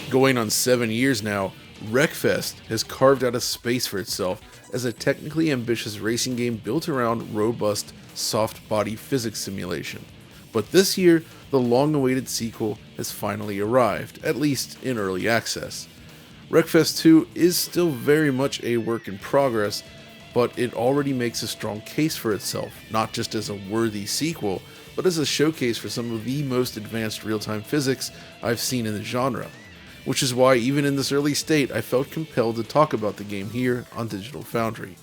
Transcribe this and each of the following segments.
Going on 7 years now, Wreckfest has carved out a space for itself as a technically ambitious racing game built around robust, soft body physics simulation. But this year, the long-awaited sequel has finally arrived, at least in early access. Wreckfest 2 is still very much a work in progress, but it already makes a strong case for itself, not just as a worthy sequel, but as a showcase for some of the most advanced real-time physics I've seen in the genre. Which is why, even in this early state, I felt compelled to talk about the game here on Digital Foundry.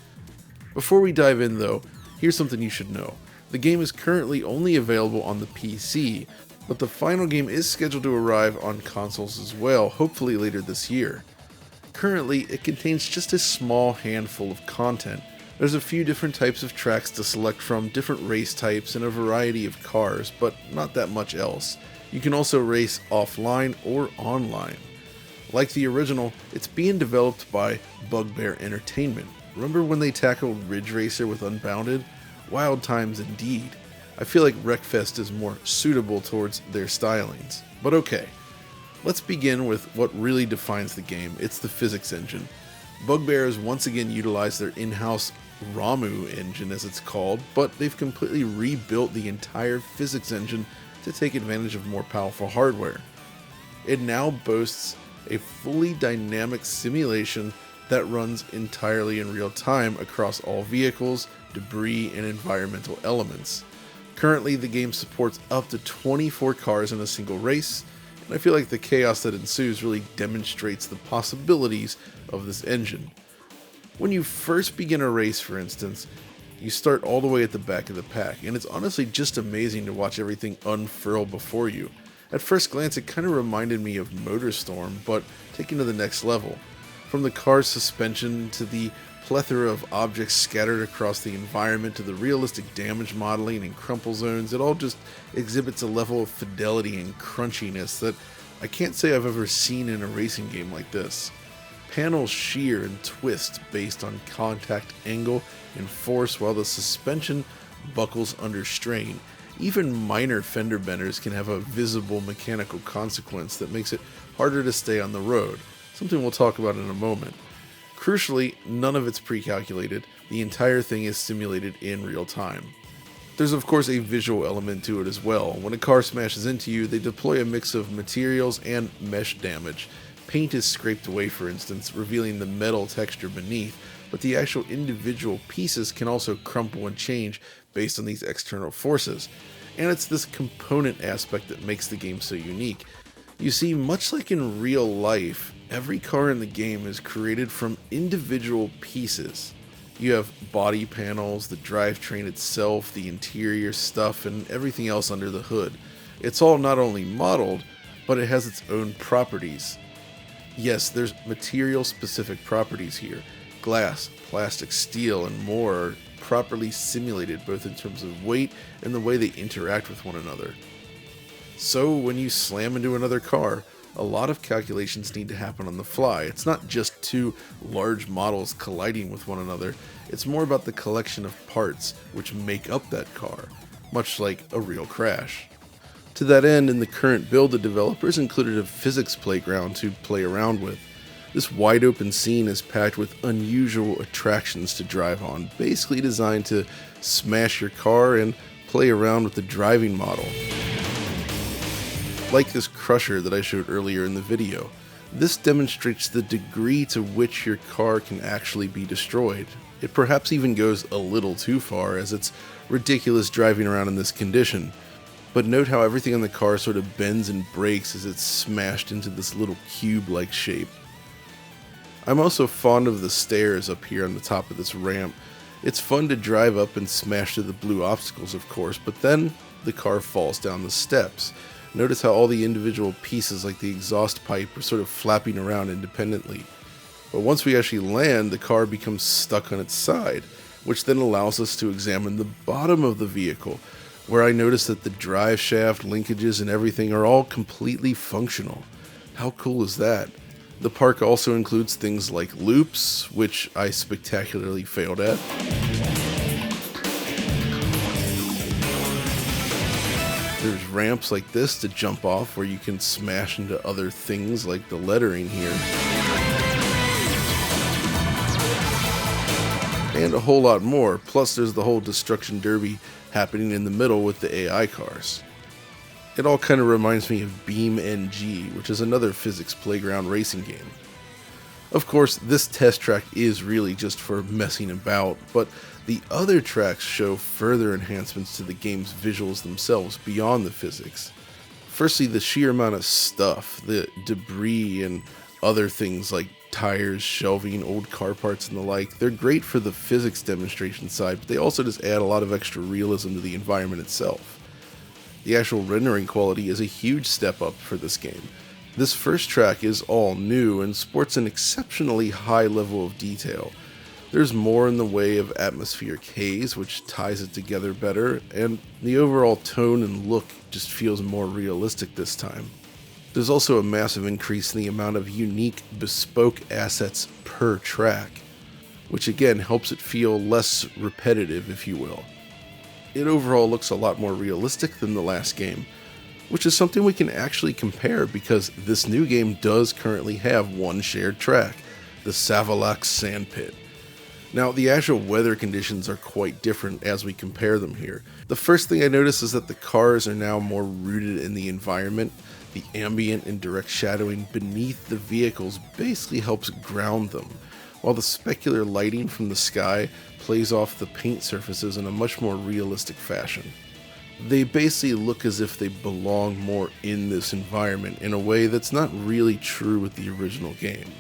Before we dive in though, here's something you should know. The game is currently only available on the PC, but the final game is scheduled to arrive on consoles as well, hopefully later this year. Currently, it contains just a small handful of content. There's a few different types of tracks to select from, different race types, and a variety of cars, but not that much else. You can also race offline or online. Like the original, it's being developed by Bugbear Entertainment. Remember when they tackled Ridge Racer with Unbounded? Wild times indeed. I feel like Wreckfest is more suitable towards their stylings. But okay, let's begin with what really defines the game. It's the physics engine. Bugbear has once again utilized their in-house RAMU engine, as it's called, but they've completely rebuilt the entire physics engine to take advantage of more powerful hardware. It now boasts a fully dynamic simulation that runs entirely in real time across all vehicles, debris, and environmental elements. Currently, the game supports up to 24 cars in a single race, and I feel like the chaos that ensues really demonstrates the possibilities of this engine. When you first begin a race, for instance, you start all the way at the back of the pack, and it's honestly just amazing to watch everything unfurl before you. At first glance, it kind of reminded me of MotorStorm, but taken to the next level. From the car's suspension to the plethora of objects scattered across the environment to the realistic damage modeling and crumple zones, it all just exhibits a level of fidelity and crunchiness that I can't say I've ever seen in a racing game like this. Panels shear and twist based on contact angle and force while the suspension buckles under strain. Even minor fender benders can have a visible mechanical consequence that makes it harder to stay on the road, something we'll talk about in a moment. Crucially, none of it's pre-calculated, the entire thing is simulated in real time. There's of course a visual element to it as well. When a car smashes into you, they deploy a mix of materials and mesh damage. Paint is scraped away, for instance, revealing the metal texture beneath, but the actual individual pieces can also crumple and change based on these external forces. And it's this component aspect that makes the game so unique. You see, much like in real life, every car in the game is created from individual pieces. You have body panels, the drivetrain itself, the interior stuff, and everything else under the hood. It's all not only modeled, but it has its own properties. Yes, there's material-specific properties here. Glass, plastic, steel, and more are properly simulated both in terms of weight and the way they interact with one another. So when you slam into another car, a lot of calculations need to happen on the fly. It's not just two large models colliding with one another, it's more about the collection of parts which make up that car, much like a real crash. To that end, in the current build, the developers included a physics playground to play around with. This wide open scene is packed with unusual attractions to drive on, basically designed to smash your car and play around with the driving model. Like this crusher that I showed earlier in the video, this demonstrates the degree to which your car can actually be destroyed. It perhaps even goes a little too far, as it's ridiculous driving around in this condition. But note how everything on the car sort of bends and breaks as it's smashed into this little cube-like shape. I'm also fond of the stairs up here on the top of this ramp. It's fun to drive up and smash through the blue obstacles, of course, but then the car falls down the steps. Notice how all the individual pieces, like the exhaust pipe, are sort of flapping around independently. But once we actually land, the car becomes stuck on its side, which then allows us to examine the bottom of the vehicle, where I notice that the drive shaft, linkages, and everything are all completely functional. How cool is that? The park also includes things like loops, which I spectacularly failed at. There's ramps like this to jump off where you can smash into other things like the lettering here. And a whole lot more, plus there's the whole destruction derby happening in the middle with the AI cars. It all kind of reminds me of Beam NG, which is another physics playground racing game. Of course, this test track is really just for messing about, but the other tracks show further enhancements to the game's visuals themselves beyond the physics. Firstly, the sheer amount of stuff, the debris and other things like tires, shelving, old car parts and the like, they're great for the physics demonstration side, but they also just add a lot of extra realism to the environment itself. The actual rendering quality is a huge step up for this game. This first track is all new and sports an exceptionally high level of detail. There's more in the way of atmospheric haze, which ties it together better, and the overall tone and look just feels more realistic this time. There's also a massive increase in the amount of unique, bespoke assets per track, which again helps it feel less repetitive, if you will. It overall looks a lot more realistic than the last game, which is something we can actually compare because this new game does currently have one shared track, the Savalax Sandpit. Now, the actual weather conditions are quite different as we compare them here. The first thing I notice is that the cars are now more rooted in the environment. The ambient and direct shadowing beneath the vehicles basically helps ground them, while the specular lighting from the sky plays off the paint surfaces in a much more realistic fashion. They basically look as if they belong more in this environment in a way that's not really true with the original game.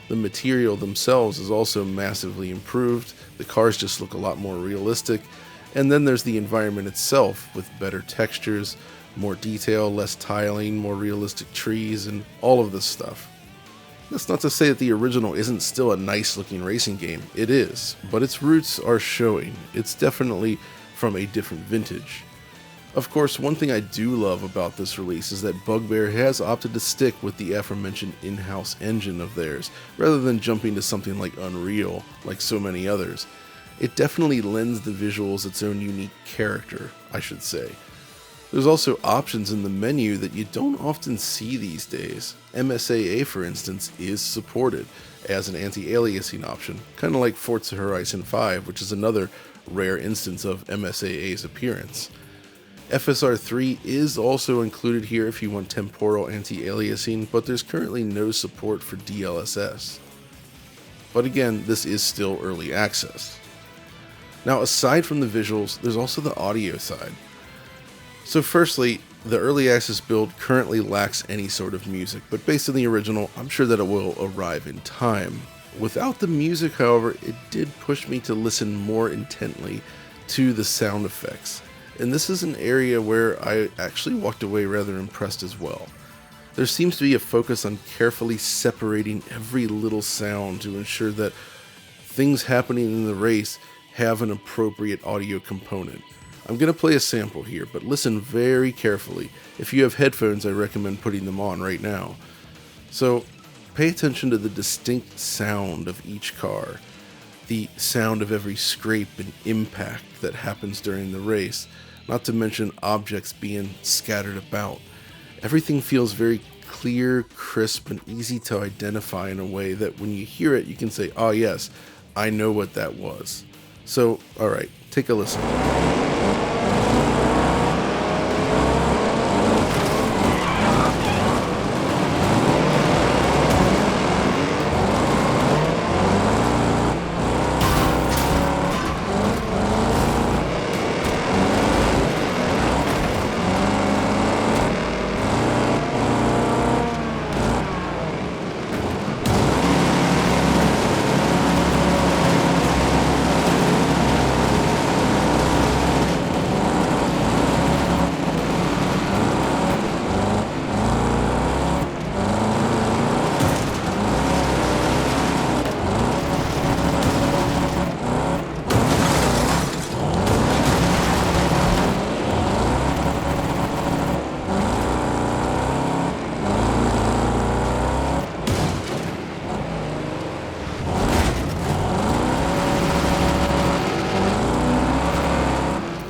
The material themselves is also massively improved, the cars just look a lot more realistic, and then there's the environment itself with better textures, more detail, less tiling, more realistic trees, and all of this stuff. That's not to say that the original isn't still a nice looking racing game, it is, but its roots are showing. It's definitely from a different vintage. Of course, one thing I do love about this release is that Bugbear has opted to stick with the aforementioned in-house engine of theirs, rather than jumping to something like Unreal, like so many others. It definitely lends the visuals its own unique character, I should say. There's also options in the menu that you don't often see these days. MSAA, for instance, is supported as an anti-aliasing option, kind of like Forza Horizon 5, which is another rare instance of MSAA's appearance. FSR 3 is also included here if you want temporal anti-aliasing, but there's currently no support for DLSS. But again, this is still early access. Now, aside from the visuals, there's also the audio side. So firstly, the early access build currently lacks any sort of music, but based on the original, I'm sure that it will arrive in time. Without the music, however, it did push me to listen more intently to the sound effects. And this is an area where I actually walked away rather impressed as well. There seems to be a focus on carefully separating every little sound to ensure that things happening in the race have an appropriate audio component. I'm going to play a sample here, but listen very carefully. If you have headphones, I recommend putting them on right now. So, pay attention to the distinct sound of each car, the sound of every scrape and impact that happens during the race, not to mention objects being scattered about. Everything feels very clear, crisp, and easy to identify in a way that when you hear it, you can say, "Oh yes, I know what that was." So, alright, take a listen.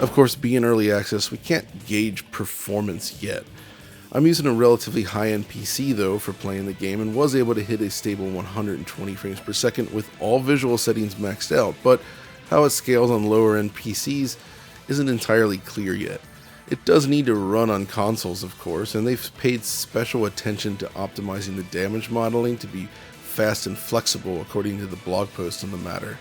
Of course, being early access, we can't gauge performance yet. I'm using a relatively high-end PC though for playing the game and was able to hit a stable 120 frames per second with all visual settings maxed out, but how it scales on lower-end PCs isn't entirely clear yet. It does need to run on consoles, of course, and they've paid special attention to optimizing the damage modeling to be fast and flexible according to the blog post on the matter.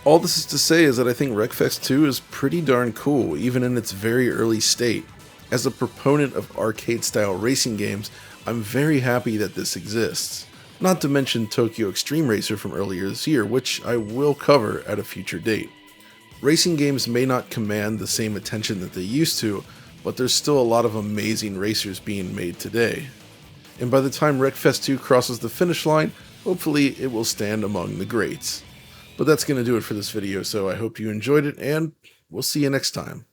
All this is to say is that I think Wreckfest 2 is pretty darn cool, even in its very early state. As a proponent of arcade-style racing games, I'm very happy that this exists. Not to mention Tokyo Extreme Racer from earlier this year, which I will cover at a future date. Racing games may not command the same attention that they used to, but there's still a lot of amazing racers being made today. And by the time Wreckfest 2 crosses the finish line, hopefully it will stand among the greats. But that's going to do it for this video, so I hope you enjoyed it, and we'll see you next time.